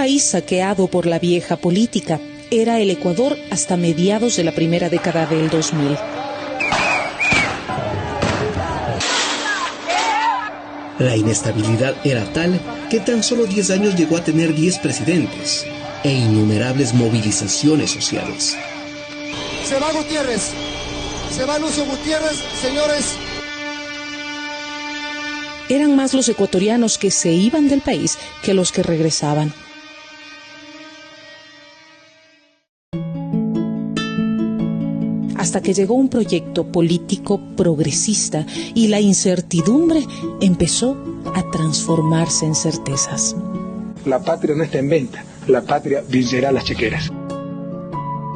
país saqueado por la vieja política. Era el Ecuador hasta mediados de la primera década del 2000. La inestabilidad era tal que tan solo 10 años llegó a tener 10 presidentes e innumerables movilizaciones sociales. Se va Gutiérrez, se va Lucio Gutiérrez, señores. Eran más los ecuatorianos que se iban del país que los que regresaban. Hasta que llegó un proyecto político progresista y la incertidumbre empezó a transformarse en certezas. La patria no está en venta, la patria vencerá las chequeras.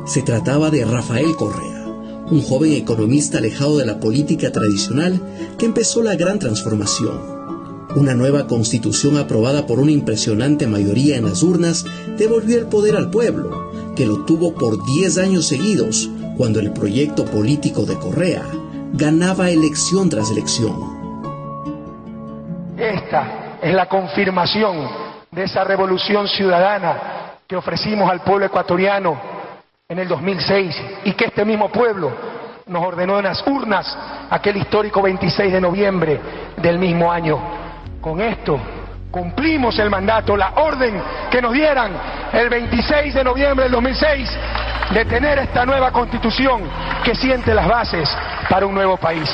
Se trataba de Rafael Correa, un joven economista alejado de la política tradicional que empezó la gran transformación. Una nueva constitución aprobada por una impresionante mayoría en las urnas devolvió el poder al pueblo, que lo tuvo por 10 años seguidos, cuando el proyecto político de Correa ganaba elección tras elección. Esta es la confirmación de esa revolución ciudadana que ofrecimos al pueblo ecuatoriano en el 2006 y que este mismo pueblo nos ordenó en las urnas aquel histórico 26 de noviembre del mismo año. Con esto cumplimos el mandato, la orden que nos dieran el 26 de noviembre del 2006 de tener esta nueva constitución que siente las bases para un nuevo país.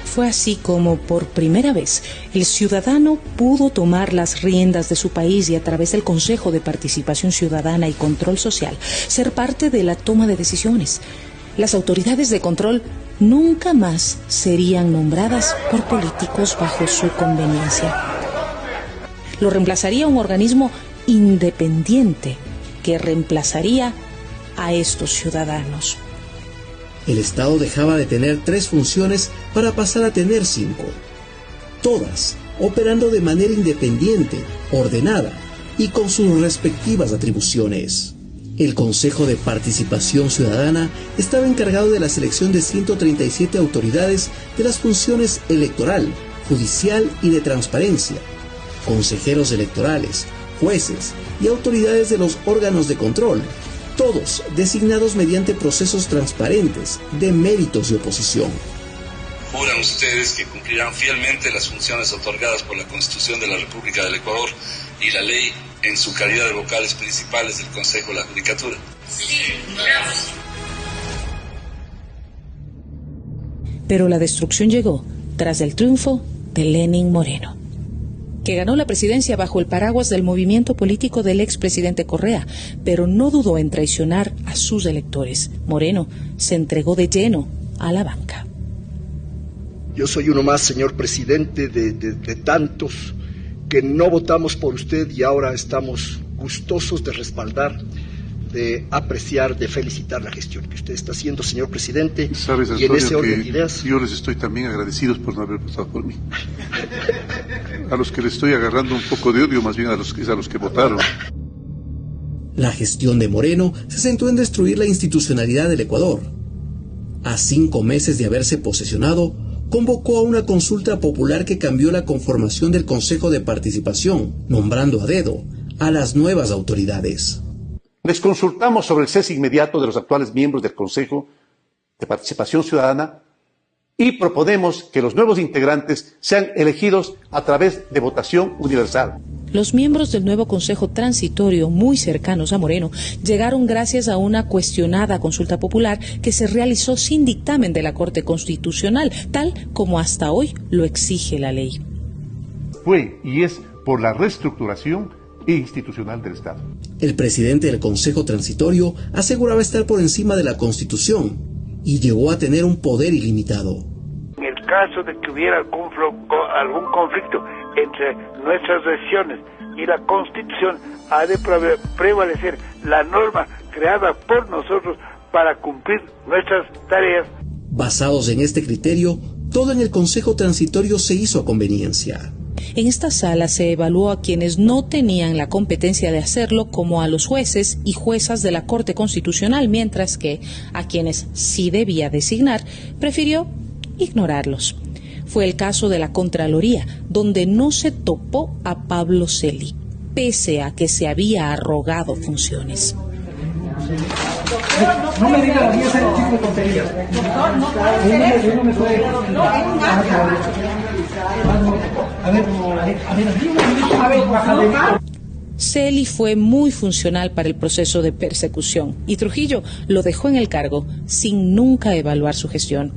Fue así como, por primera vez, el ciudadano pudo tomar las riendas de su país y, a través del Consejo de Participación Ciudadana y Control Social, ser parte de la toma de decisiones. Las autoridades de control nunca más serían nombradas por políticos bajo su conveniencia. Lo reemplazaría un organismo independiente que reemplazaría a estos ciudadanos. El Estado dejaba de tener 3 funciones para pasar a tener 5, todas operando de manera independiente, ordenada y con sus respectivas atribuciones. El Consejo de Participación Ciudadana estaba encargado de la selección de 137 autoridades de las funciones electoral, judicial y de transparencia, consejeros electorales, jueces y autoridades de los órganos de control, todos designados mediante procesos transparentes de méritos y oposición. Juran ustedes que cumplirán fielmente las funciones otorgadas por la Constitución de la República del Ecuador y la ley en su calidad de vocales principales del Consejo de la Judicatura. Sí, juramos. Pero la destrucción llegó tras el triunfo de Lenín Moreno, que ganó la presidencia bajo el paraguas del movimiento político del expresidente Correa, pero no dudó en traicionar a sus electores. Moreno se entregó de lleno a la banca. Yo soy uno más, señor presidente, de tantos que no votamos por usted y ahora estamos gustosos de respaldar, de apreciar, de felicitar la gestión que usted está haciendo, señor presidente. Sabes, Antonio, y en ese orden de ideas, yo les estoy también agradecidos por no haber votado por mí. A los que les estoy agarrando un poco de odio, más bien a los que votaron. La gestión de Moreno se centró en destruir la institucionalidad del Ecuador. A 5 meses de haberse posesionado, convocó a una consulta popular que cambió la conformación del Consejo de Participación, nombrando a dedo a las nuevas autoridades. Les consultamos sobre el cese inmediato de los actuales miembros del Consejo de Participación Ciudadana y proponemos que los nuevos integrantes sean elegidos a través de votación universal. Los miembros del nuevo Consejo Transitorio, muy cercanos a Moreno, llegaron gracias a una cuestionada consulta popular que se realizó sin dictamen de la Corte Constitucional, tal como hasta hoy lo exige la ley. Fue y es por la reestructuración institucional del Estado. El presidente del Consejo Transitorio aseguraba estar por encima de la Constitución y llegó a tener un poder ilimitado. En el caso de que hubiera algún conflicto entre nuestras decisiones y la Constitución, ha de prevalecer la norma creada por nosotros para cumplir nuestras tareas. Basados en este criterio, todo en el Consejo Transitorio se hizo a conveniencia. En esta sala se evaluó a quienes no tenían la competencia de hacerlo, como a los jueces y juezas de la Corte Constitucional, mientras que a quienes sí debía designar, prefirió ignorarlos. Fue el caso de la Contraloría, donde no se topó a Pablo Celi. pese a que se había arrogado funciones. No me diga la 10 tipo de tonterías. No me puede. Celi fue muy funcional para el proceso de persecución y Trujillo lo dejó en el cargo sin nunca evaluar su gestión.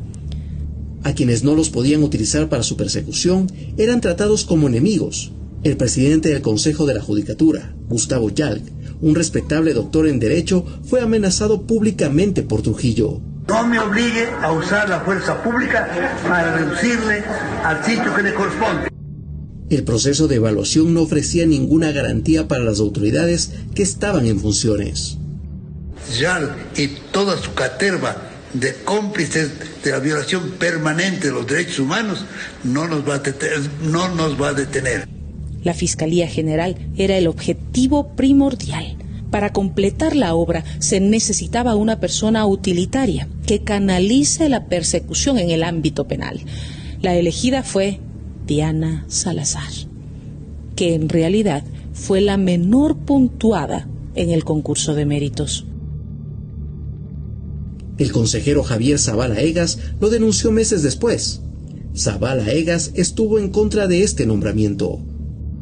A quienes no los podían utilizar para su persecución eran tratados como enemigos. El presidente del Consejo de la Judicatura, Gustavo Yalc, un respetable doctor en Derecho, fue amenazado públicamente por Trujillo. No me obligue a usar la fuerza pública para reducirle al sitio que le corresponde. El proceso de evaluación no ofrecía ninguna garantía para las autoridades que estaban en funciones. Yalc y toda su caterva de cómplices de la violación permanente de los derechos humanos no nos va a detener. La Fiscalía General era el objetivo primordial. Para completar la obra se necesitaba una persona utilitaria que canalice la persecución en el ámbito penal. La elegida fue Diana Salazar, que en realidad fue la menor puntuada en el concurso de méritos. El consejero Javier Zavala Egas lo denunció meses después. Zavala Egas estuvo en contra de este nombramiento.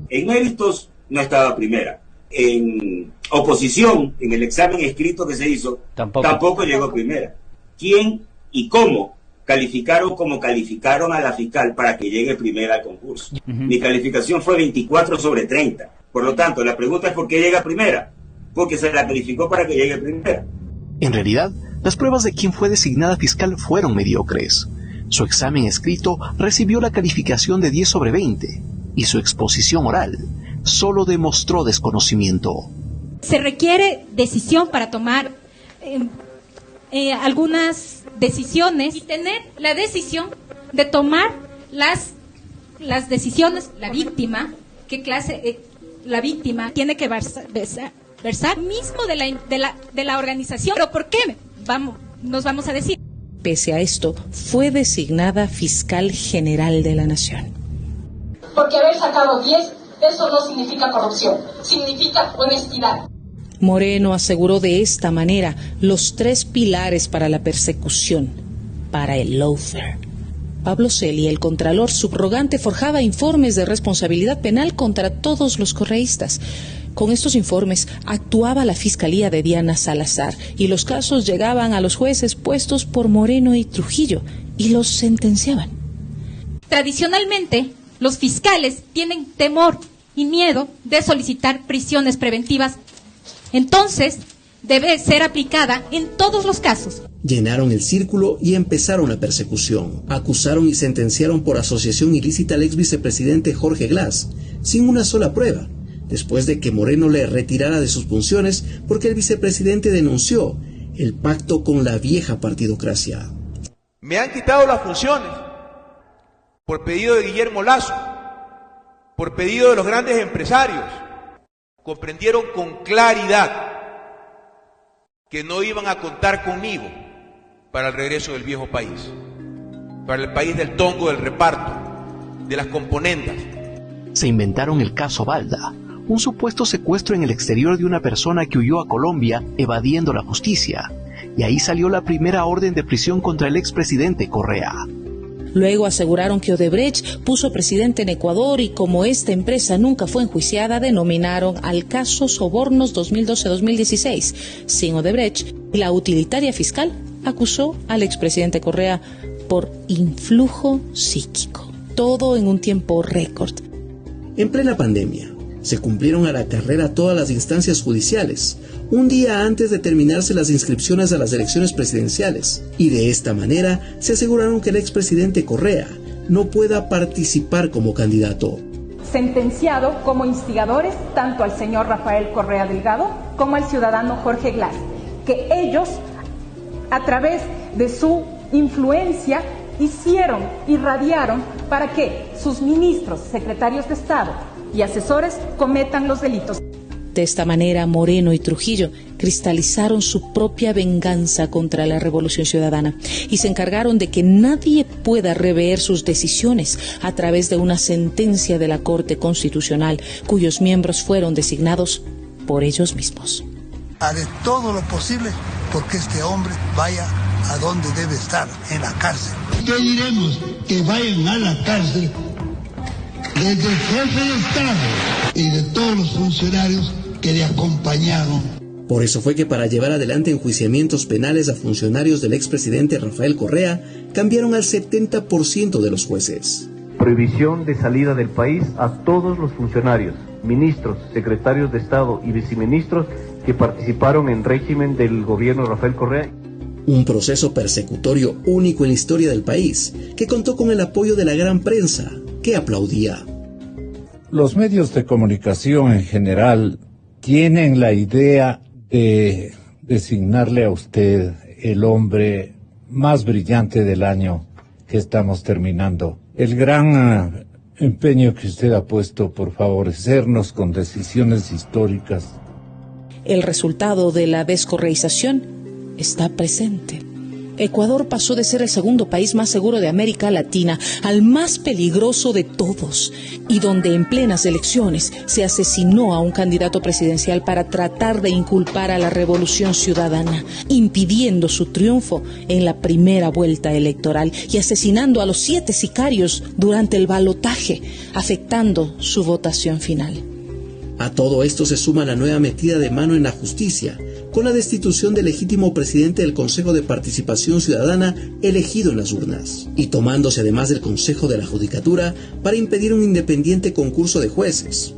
En méritos no estaba primera. En oposición, en el examen escrito que se hizo, tampoco llegó primera. ¿Quién y cómo calificaron como calificaron a la fiscal para que llegue primera al concurso? Mi calificación fue 24 sobre 30. Por lo tanto, la pregunta es ¿por qué llega primera? Porque se la calificó para que llegue primera. En realidad, las pruebas de quien fue designada fiscal fueron mediocres. Su examen escrito recibió la calificación de 10 sobre 20 y su exposición oral solo demostró desconocimiento. Se requiere decisión para tomar algunas decisiones y tener la decisión de tomar las decisiones. La víctima, ¿qué clase? La víctima tiene que versar mismo de la organización. ¿Pero por qué? Nos vamos a decir. Pese a esto, fue designada fiscal general de la Nación. Porque haber sacado 10, eso no significa corrupción, significa honestidad. Moreno aseguró de esta manera los 3 pilares para la persecución, para el lawfare. Pablo Celi, el contralor subrogante, forjaba informes de responsabilidad penal contra todos los correístas. Con estos informes actuaba la Fiscalía de Diana Salazar y los casos llegaban a los jueces puestos por Moreno y Trujillo y los sentenciaban. Tradicionalmente, los fiscales tienen temor y miedo de solicitar prisiones preventivas. Entonces, debe ser aplicada en todos los casos. Llenaron el círculo y empezaron la persecución. Acusaron y sentenciaron por asociación ilícita al ex vicepresidente Jorge Glass, sin una sola prueba, después de que Moreno le retirara de sus funciones porque el vicepresidente denunció el pacto con la vieja partidocracia. Me han quitado las funciones por pedido de Guillermo Lasso, por pedido de los grandes empresarios. Comprendieron con claridad que no iban a contar conmigo para el regreso del viejo país, para el país del tongo, del reparto, de las componendas. Se inventaron el caso Balda, un supuesto secuestro en el exterior de una persona que huyó a Colombia evadiendo la justicia, y ahí salió la primera orden de prisión contra el expresidente Correa. Luego aseguraron que Odebrecht puso presidente en Ecuador y como esta empresa nunca fue enjuiciada, denominaron al caso Sobornos 2012-2016. Sin Odebrecht, la utilitaria fiscal acusó al expresidente Correa por influjo psíquico. Todo en un tiempo récord. En plena pandemia, se cumplieron a la carrera todas las instancias judiciales, un día antes de terminarse las inscripciones a las elecciones presidenciales, y de esta manera se aseguraron que el expresidente Correa no pueda participar como candidato. Sentenciado como instigadores tanto al señor Rafael Correa Delgado como al ciudadano Jorge Glass, que ellos, a través de su influencia, irradiaron para que sus ministros, secretarios de Estado y asesores cometan los delitos. De esta manera, Moreno y Trujillo cristalizaron su propia venganza contra la Revolución Ciudadana y se encargaron de que nadie pueda rever sus decisiones a través de una sentencia de la Corte Constitucional, cuyos miembros fueron designados por ellos mismos. Haré todo lo posible porque este hombre vaya a donde debe estar, en la cárcel. ¿Qué diremos? Que vayan a la cárcel desde el jefe de Estado y de todos los funcionarios que le acompañaron. Por eso fue que para llevar adelante enjuiciamientos penales a funcionarios del expresidente Rafael Correa, cambiaron al 70% de los jueces. Prohibición de salida del país a todos los funcionarios, ministros, secretarios de Estado y viceministros que participaron en régimen del gobierno de Rafael Correa. Un proceso persecutorio único en la historia del país, que contó con el apoyo de la gran prensa, que aplaudía. Los medios de comunicación en general tienen la idea de designarle a usted el hombre más brillante del año que estamos terminando. El gran empeño que usted ha puesto por favorecernos con decisiones históricas. El resultado de la descorreización está presente. Ecuador pasó de ser el segundo país más seguro de América Latina al más peligroso de todos, y donde en plenas elecciones se asesinó a un candidato presidencial para tratar de inculpar a la Revolución Ciudadana, impidiendo su triunfo en la primera vuelta electoral y asesinando a los 7 sicarios durante el balotaje, afectando su votación final. A todo esto se suma la nueva metida de mano en la justicia, con la destitución del legítimo presidente del Consejo de Participación Ciudadana elegido en las urnas, y tomándose además del Consejo de la Judicatura para impedir un independiente concurso de jueces.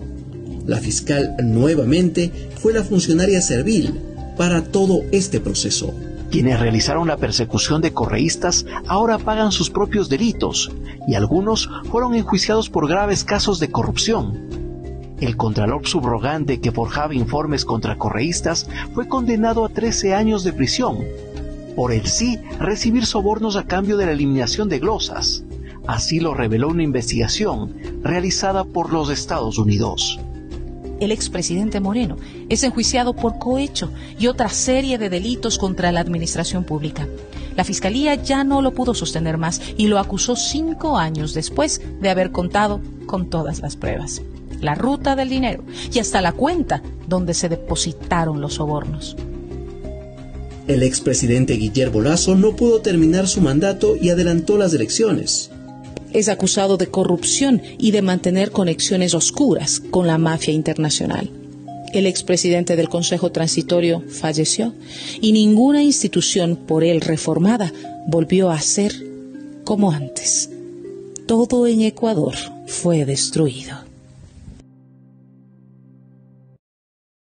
La fiscal nuevamente fue la funcionaria servil para todo este proceso. Quienes realizaron la persecución de correístas ahora pagan sus propios delitos, y algunos fueron enjuiciados por graves casos de corrupción. El contralor subrogante que forjaba informes contra correístas fue condenado a 13 años de prisión, por el sí recibir sobornos a cambio de la eliminación de glosas. Así lo reveló una investigación realizada por los Estados Unidos. El expresidente Moreno es enjuiciado por cohecho y otra serie de delitos contra la administración pública. La Fiscalía ya no lo pudo sostener más y lo acusó 5 años después de haber contado con todas las pruebas, la ruta del dinero y hasta la cuenta donde se depositaron los sobornos. El expresidente Guillermo Lasso no pudo terminar su mandato y adelantó las elecciones. Es acusado de corrupción y de mantener conexiones oscuras con la mafia internacional. El expresidente del Consejo Transitorio falleció y ninguna institución por él reformada volvió a ser como antes. Todo en Ecuador fue destruido.